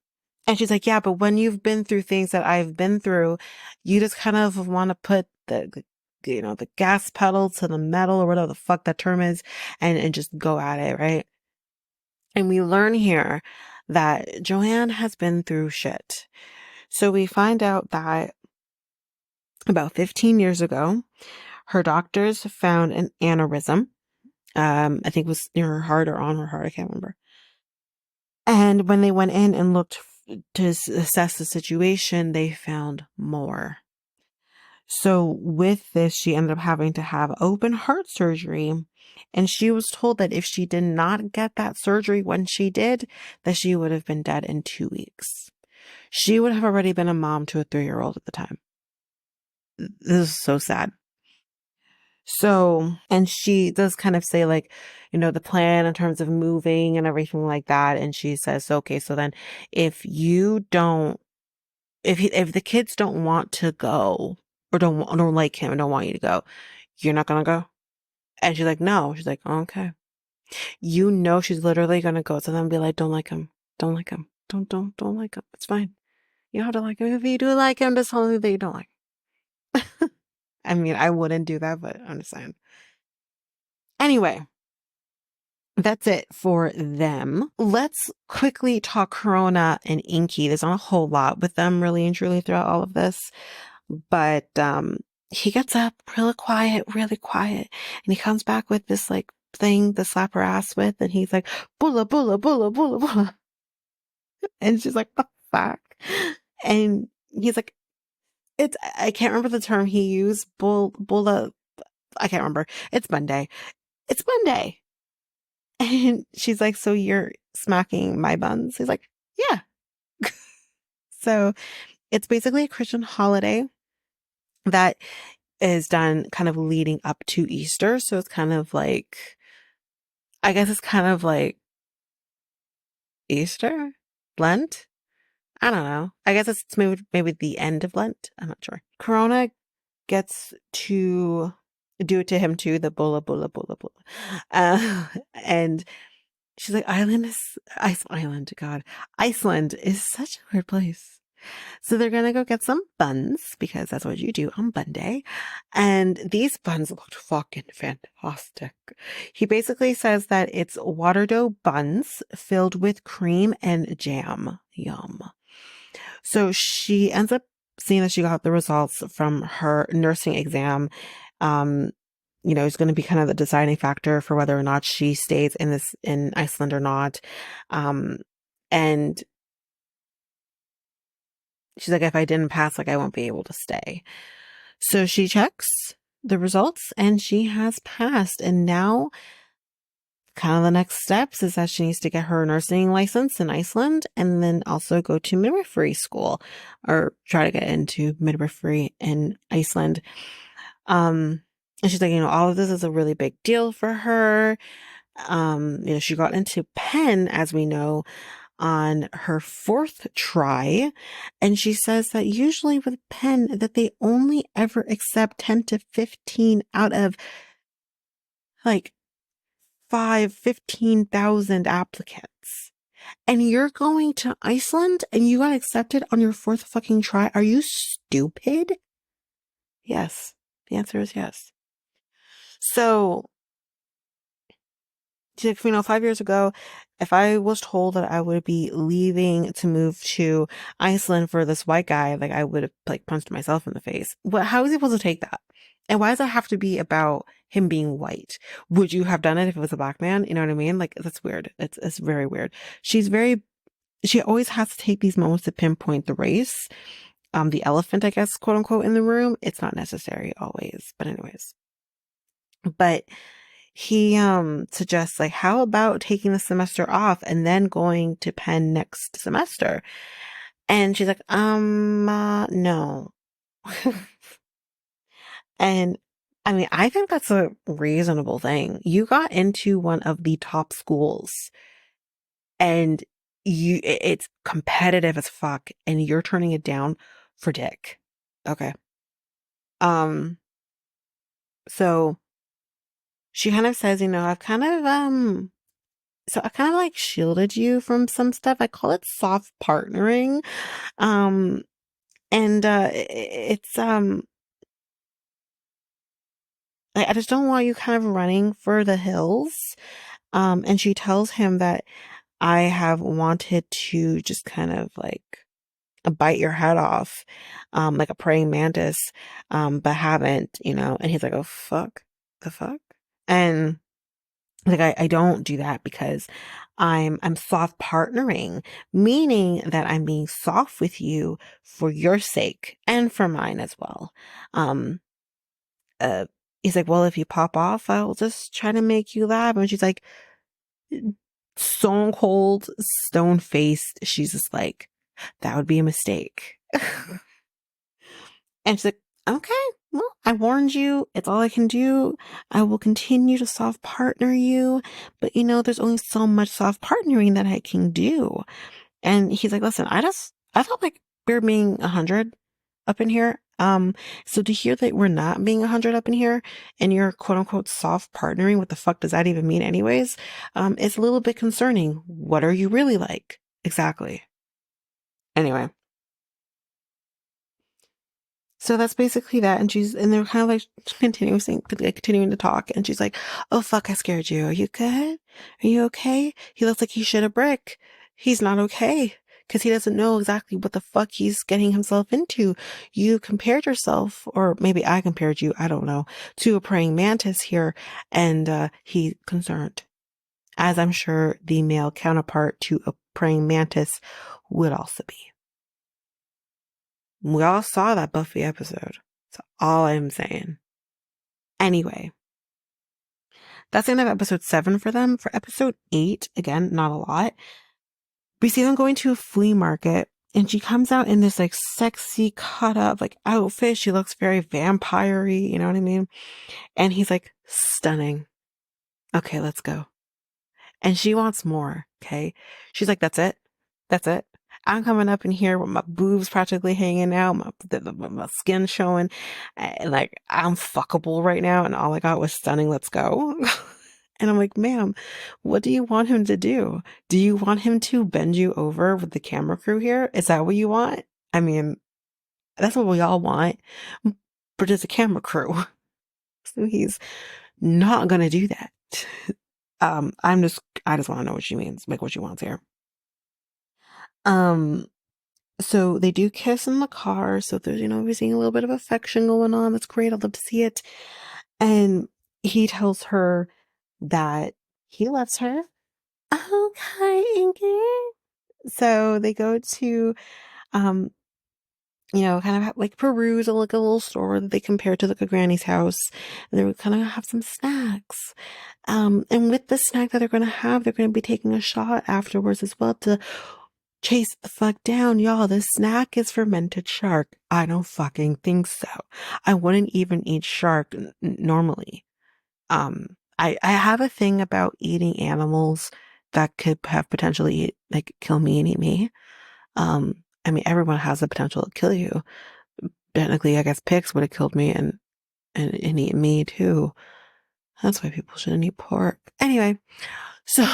she's like, yeah, but when you've been through things that I've been through, you just kind of want to put the gas pedal to the metal or whatever the fuck that term is and just go at it, right? And we learn here that Joanne has been through shit. So we find out that about 15 years ago, her doctors found an aneurysm. I think it was near her heart or on her heart. I can't remember. And when they went in and looked to assess the situation, they found more. So with this, she ended up having to have open heart surgery. And she was told that if she did not get that surgery when she did, that she would have been dead in 2 weeks. She would have already been a mom to a 3-year-old at the time. This is so sad. So, and she does kind of say like, the plan in terms of moving and everything like that. And she says, okay, so then if you don't, if the kids don't want to go or don't like him and don't want you to go, you're not going to go. And she's like, no. She's like, okay. She's literally going to go to them and be like, don't like him. Don't like him. Don't like him. It's fine. You don't have to like him. If you do like him, just tell me that you don't like him. I mean, I wouldn't do that, but I'm just saying. Anyway, that's it for them. Let's quickly talk Corona and Ingi. There's not a whole lot with them really and truly throughout all of this. But he gets up really quiet, and he comes back with this like thing to slap her ass with, and he's like, bulla, bulla, bulla, bulla, bulla. And she's like, the fuck? And he's like, I can't remember the term he used, bulla, I can't remember. It's Monday. It's Monday. And she's like, so you're smacking my buns? He's like, yeah. So it's basically a Christian holiday that is done kind of leading up to Easter. So it's kind of like, I guess it's kind of like Easter? Lent? I don't know. I guess it's maybe the end of Lent. I'm not sure. Corona gets to do it to him too, the bula bula bula bula. And she's like, Iceland, God. Iceland is such a weird place. So they're gonna go get some buns because that's what you do on Bun Day. And these buns looked fucking fantastic. He basically says that it's water dough buns filled with cream and jam. Yum. So she ends up seeing that she got the results from her nursing exam. It's going to be kind of the deciding factor for whether or not she stays in Iceland or not. And she's like, if I didn't pass, like, I won't be able to stay. So she checks the results and she has passed. And now kind of the next steps is that she needs to get her nursing license in Iceland and then also go to midwifery school or try to get into midwifery in Iceland. And she's like, all of this is a really big deal for her. She got into Penn, as we know, on her 4th try. And she says that usually with Penn that they only ever accept 10 to 15 out of like 15,000 applicants. And you're going to Iceland and you got accepted on your 4th fucking try? Are you stupid? Yes. The answer is yes. So, she's like, 5 years ago, if I was told that I would be leaving to move to Iceland for this white guy, like, I would have, like, punched myself in the face. How is he supposed to take that? And why does it have to be about him being white? Would you have done it if it was a black man? You know what I mean? Like, that's weird. It's very weird. She always has to take these moments to pinpoint the race. The elephant, I guess, quote unquote, in the room. It's not necessary always. But anyways. But he suggests, like, how about taking the semester off and then going to Penn next semester? And she's like, no. And I mean, I think that's a reasonable thing. You got into one of the top schools and it's competitive as fuck and you're turning it down for dick. Okay. So she kind of says, I kind of like shielded you from some stuff. I call it soft partnering. And it's I just don't want you kind of running for the hills. And she tells him that I have wanted to just kind of like bite your head off, like a praying mantis, but haven't, and he's like, oh, fuck, the fuck? And like, I don't do that because I'm soft partnering, meaning that I'm being soft with you for your sake and for mine as well. Uh, he's like, well, if you pop off, I'll just try to make you laugh. And she's like, stone cold, stone faced. She's just like, that would be a mistake. And she's like, okay, well, I warned you. It's all I can do. I will continue to soft partner you. But there's only so much soft partnering that I can do. And he's like, listen, I felt like we're being 100 up in here. So to hear that we're not being 100 up in here and you're quote unquote soft partnering, what the fuck does that even mean anyways? It's a little bit concerning. What are you really like? Exactly. Anyway. So that's basically that. And they're kind of like continuing to talk. And she's like, oh, fuck, I scared you. Are you good? Are you okay? He looks like he shit a brick. He's not okay. Because he doesn't know exactly what the fuck he's getting himself into. You compared yourself, or maybe I compared you, I don't know, to a praying mantis here. And he's concerned. As I'm sure the male counterpart to a praying mantis would also be. We all saw that Buffy episode. That's all I'm saying. Anyway, that's the end of episode 7 for them. For episode 8, again, not a lot. We see them going to a flea market And she comes out in this like sexy cut up like outfit. She looks very vampire-y, you know what I mean? And he's like, stunning. Okay, let's go. And she wants more. Okay. She's like, that's it. That's it. I'm coming up in here with my boobs practically hanging out, my skin showing, and like I'm fuckable right now. And all I got was stunning. Let's go. And I'm like, ma'am, what do you want him to do? Do you want him to bend you over with the camera crew here? Is that what you want? I mean, that's what we all want, but there's a camera crew. So he's not gonna do that. I just want to know what she means, like what she wants here. Um, so they do kiss in the car. So there's, we're seeing a little bit of affection going on. That's great. I'd love to see it. And he tells her that he loves her. Okay, Ingi. So they go to, um, kind of have, like peruse like a little store that they compare to like a granny's house. And they're kind of have some snacks. And with the snack that they're going to have, they're going to be taking a shot afterwards as well to chase the fuck down. Y'all, this snack is fermented shark. I don't fucking think so. I wouldn't even eat shark normally. I have a thing about eating animals that could have potentially like kill me and eat me. I mean, everyone has the potential to kill you. Technically, I guess pigs would have killed me and eat me too. That's why people shouldn't eat pork. Anyway, so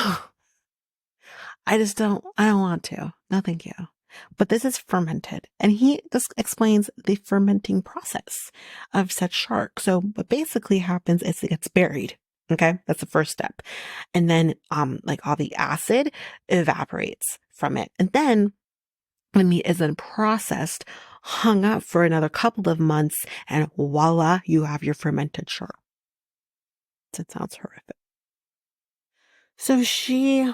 I don't want to. No, thank you. But this is fermented. And he just explains the fermenting process of said shark. So what basically happens is it gets buried. Okay. That's the first step. And then, like all the acid evaporates from it. And then the meat is then processed, hung up for another couple of months, and voila, you have your fermented shark. It sounds horrific. So she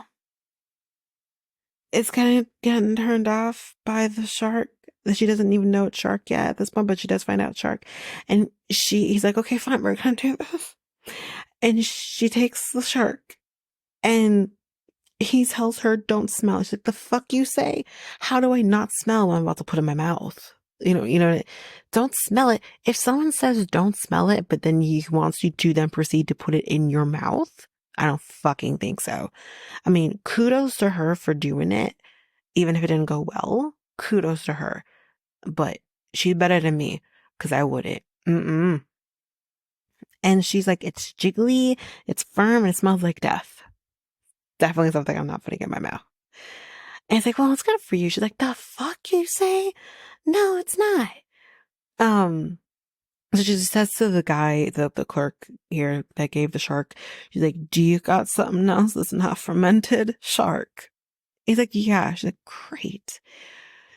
is kind of getting turned off by the shark. She doesn't even know it's shark yet at this point, but she does find out shark. And he's like, okay, fine, we're gonna do this. And she takes the shark and he tells her, don't smell. She's like, the fuck you say? How do I not smell what I'm about to put in my mouth? Don't smell it. If someone says don't smell it, but then he wants you to then proceed to put it in your mouth, I don't fucking think so. I mean, kudos to her for doing it, even if it didn't go well. Kudos to her. But she's better than me, because I wouldn't. Mm-mm. And she's like, it's jiggly, it's firm, and it smells like death. Definitely something I'm not putting in my mouth. And it's like, well, it's good for you. She's like, the fuck you say? No, it's not. So she says to the guy, the clerk here that gave the shark, she's like, do you got something else that's not fermented? Shark. He's like, yeah. She's like, great.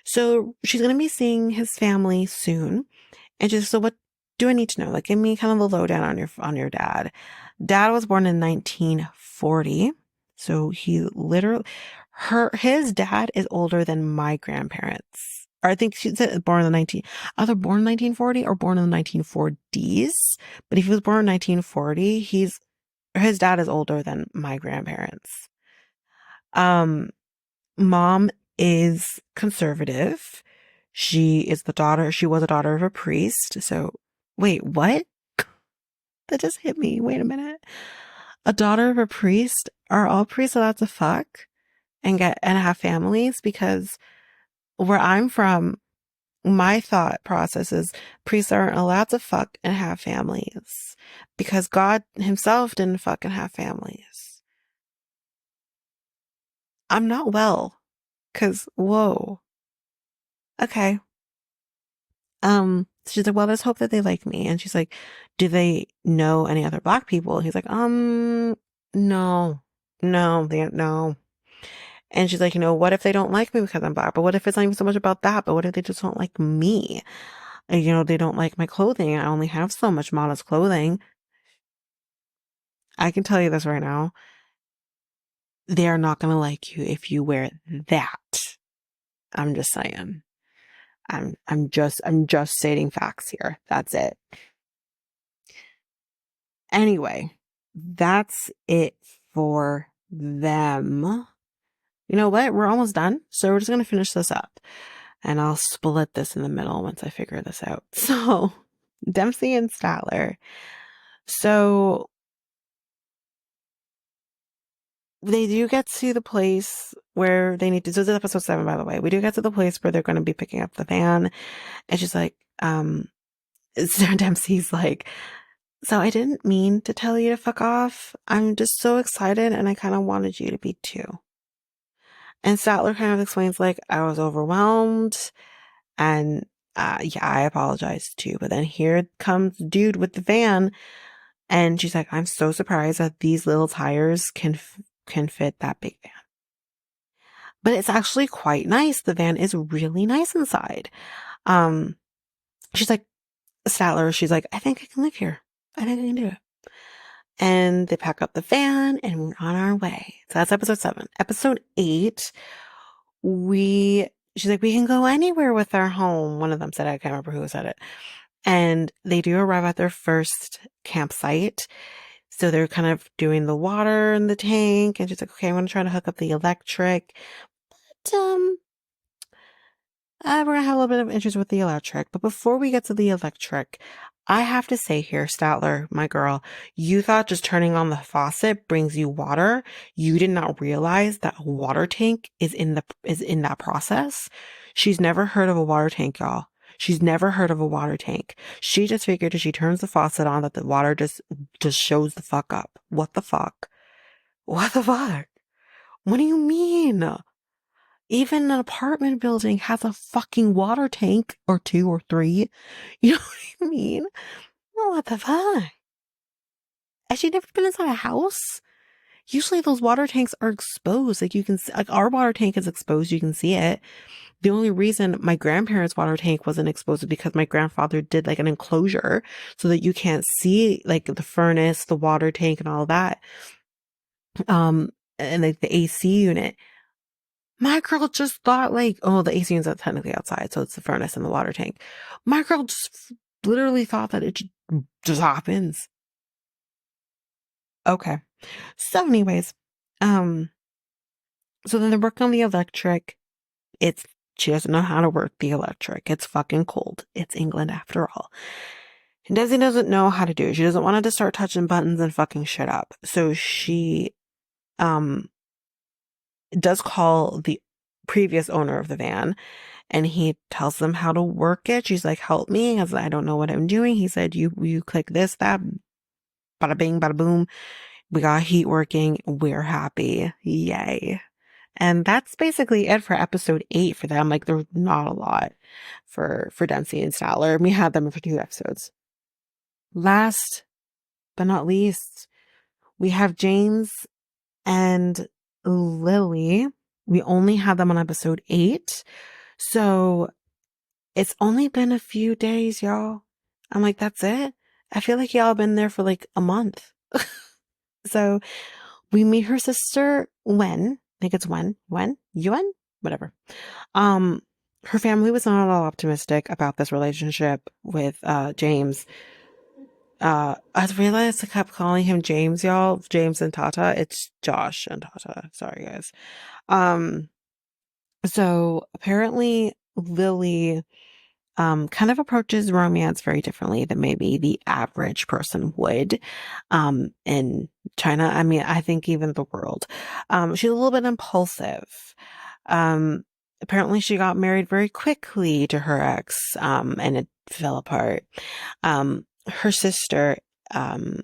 So she's going to be seeing his family soon. And she's, so what do I need to know? Like, give me kind of a lowdown on your dad. Dad was born in 1940. So he literally, his dad is older than my grandparents. Or I think she said born in the either born in 1940 or born in the 1940s. But if he was born in 1940, his dad is older than my grandparents. Mom is conservative. She was a daughter of a priest. So, wait, what? That just hit me. Wait a minute. A daughter of a priest? Are all priests allowed to fuck and have families? Because where I'm from, my thought process is priests aren't allowed to fuck and have families because God himself didn't fuck and have families. I'm not well. Cause whoa. Okay. She's like, well, let's hope that they like me. And she's like, do they know any other black people? And he's like, no, no. And she's like, what if they don't like me because I'm black? But what if it's not even so much about that? But what if they just don't like me? And, they don't like my clothing. I only have so much modest clothing. I can tell you this right now. They are not going to like you if you wear that. I'm just saying. I'm just stating facts here. That's it. Anyway, that's it for them. you know what? We're almost done. So we're just going to finish this up. And I'll split this in the middle once I figure this out. So, Dempsey and Statler. So, they do get to the place where they need to. So, this is episode 7, by the way. We do get to the place where they're going to be picking up the van. And she's like, Sarah Dempsey's like, so I didn't mean to tell you to fuck off. I'm just so excited and I kind of wanted you to be too. And Statler kind of explains, like, I was overwhelmed and yeah, I apologize too. But then here comes dude with the van and she's like, I'm so surprised that these little tires can fit that big van. But it's actually quite nice. The van is really nice inside. She's like, Statler, she's like, I think I can live here. I think I can do it. And they pack up the van and we're on our way. So that's episode 7. Episode 8, she's like, we can go anywhere with our home. One of them said it. I can't remember who said it. And they do arrive at their first campsite. So they're kind of doing the water in the tank. And she's like, okay, I'm going to try to hook up the electric. But, we're going to have a little bit of interest with the electric. But before we get to the electric, I have to say here, Statler, my girl, you thought just turning on the faucet brings you water. You did not realize that a water tank is in that process. She's never heard of a water tank, y'all. She's never heard of a water tank. She just figured if she turns the faucet on that the water just shows the fuck up. What the fuck? What the fuck? What do you mean? Even an apartment building has a fucking water tank or 2 or 3. You know what I mean? What the fuck? Has she never been inside a house? Usually those water tanks are exposed. Like you can see, like our water tank is exposed. You can see it. The only reason my grandparents' water tank wasn't exposed is because my grandfather did like an enclosure so that you can't see like the furnace, the water tank and all that. And like the AC unit. My girl just thought like, oh, the AC unit's technically outside, so it's the furnace and the water tank. My girl just literally thought that it just happens. Okay. So anyways, so then they're working on the electric. She doesn't know how to work the electric. It's fucking cold. It's England after all. And Desi doesn't know how to do it. She doesn't want to start touching buttons and fucking shit up. So she, does call the previous owner of the van and he tells them how to work it. She's like, help me. I don't know what I'm doing. He said, you click this, that, bada bing, bada boom. We got heat working. We're happy. Yay. And that's basically it for episode 8 for them. Like, there's not a lot for Dempsey and Statler. We had them for 2 episodes. Last but not least, we have James and Lily. We only had them on episode 8. So it's only been a few days, y'all. I'm like, that's it? I feel like y'all been there for like a month. So we meet her sister, Wen. I think it's Wen? Yuan? Whatever. Her family was not at all optimistic about this relationship with James. I realized I kept calling him James, y'all. James and Tatha. It's Josh and Tatha. Sorry, guys. So apparently Lily kind of approaches romance very differently than maybe the average person would in China. I mean, I think even the world. She's a little bit impulsive. Apparently she got married very quickly to her ex, and it fell apart. Her sister kind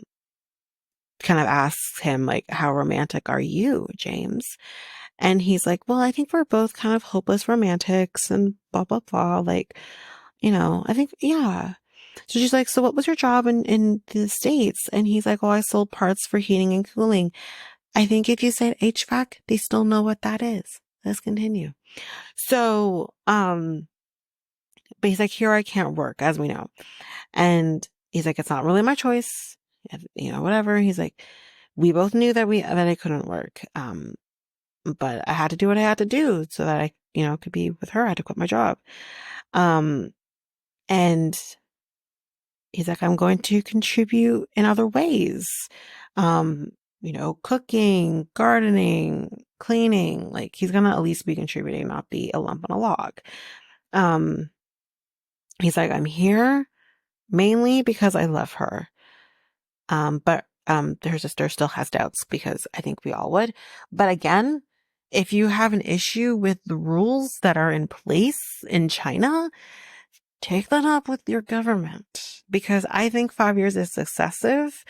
of asks him, like, how romantic are you, James? And he's like, well, I think we're both kind of hopeless romantics and blah, blah, blah. Like, I think, yeah. So she's like, so what was your job in the States? And he's like, well, I sold parts for heating and cooling. I think if you said HVAC, they still know what that is. Let's continue. So, but he's like, here I can't work, as we know. And he's like, it's not really my choice. Whatever. He's like, we both knew that I couldn't work. But I had to do what I had to do so that I, could be with her. I had to quit my job. And he's like, I'm going to contribute in other ways. Cooking, gardening, cleaning. Like, he's gonna at least be contributing, not be a lump on a log. He's like, I'm here mainly because I love her. But her sister still has doubts, because I think we all would. But again, if you have an issue with the rules that are in place in China, take that up with your government, because I think 5 years is excessive.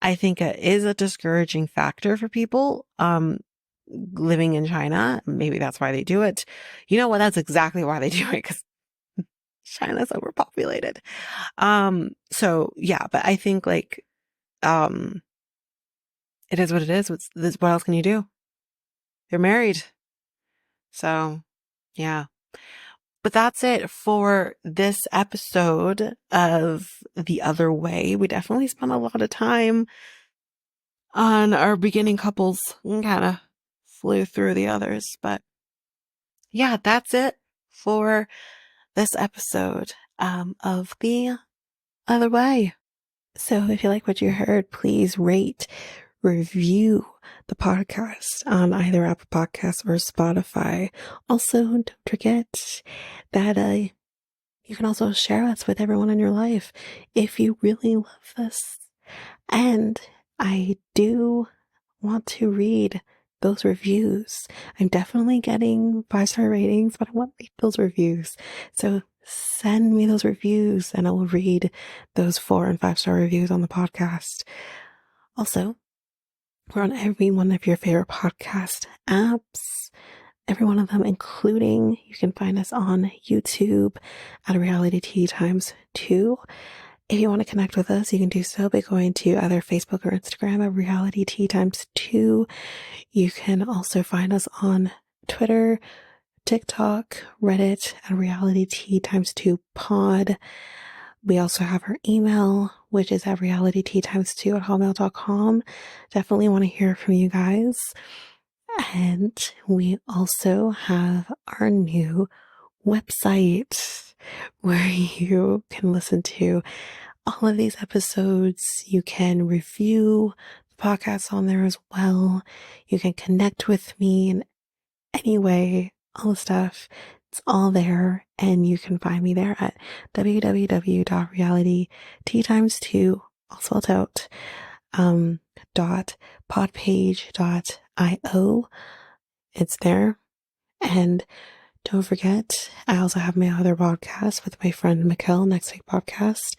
I think it is a discouraging factor for people living in China. Maybe that's why they do it. You know what? That's exactly why they do it, because China's overpopulated. So yeah, but I think like it is what it is. What else can you do? They're married. So yeah. But that's it for this episode of The Other Way. We definitely spent a lot of time on our beginning couples and kind of flew through the others. But yeah, that's it for this episode of The Other Way. So if you like what you heard, please rate, review the podcast on either Apple Podcasts or Spotify. Also, don't forget that you can also share us with everyone in your life if you really love this. And I do want to read those reviews. I'm definitely getting 5-star ratings, but I want to read those reviews. So send me those reviews and I will read those 4 and 5-star reviews on the podcast. Also, we're on every one of your favorite podcast apps. Every one of them, including, you can find us on YouTube at Reality Tea Times 2. If you want to connect with us, you can do so by going to either Facebook or Instagram at Reality Tea Times 2. You can also find us on Twitter, TikTok, Reddit at Reality Tea Times 2 Pod. We also have our email, which is at realityteatimes2 at hotmail.com. Definitely want to hear from you guys. And we also have our new website where you can listen to all of these episodes. You can review the podcast on there as well. You can connect with me in any way, all the stuff. It's all there, and you can find me there at www.realityteatimes2, all spelled out, .podpage.io. It's there. And don't forget, I also have my other podcast with my friend Mikkel, Next Take Podcast,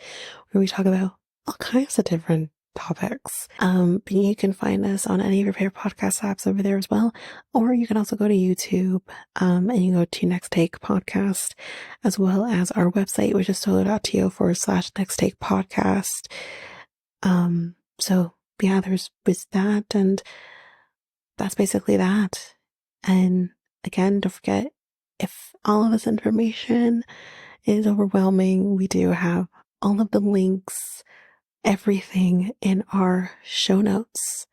where we talk about all kinds of different topics. But you can find us on any of your favorite podcast apps over there as well. Or you can also go to YouTube, and you go to Next Take Podcast, as well as our website, which is solo.to/Next Take Podcast. So yeah, there's that, and that's basically that. And again, don't forget, if all of this information is overwhelming, we do have all of the links, everything in our show notes.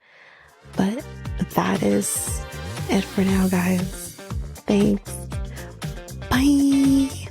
But that is it for now, guys. Thanks. Bye.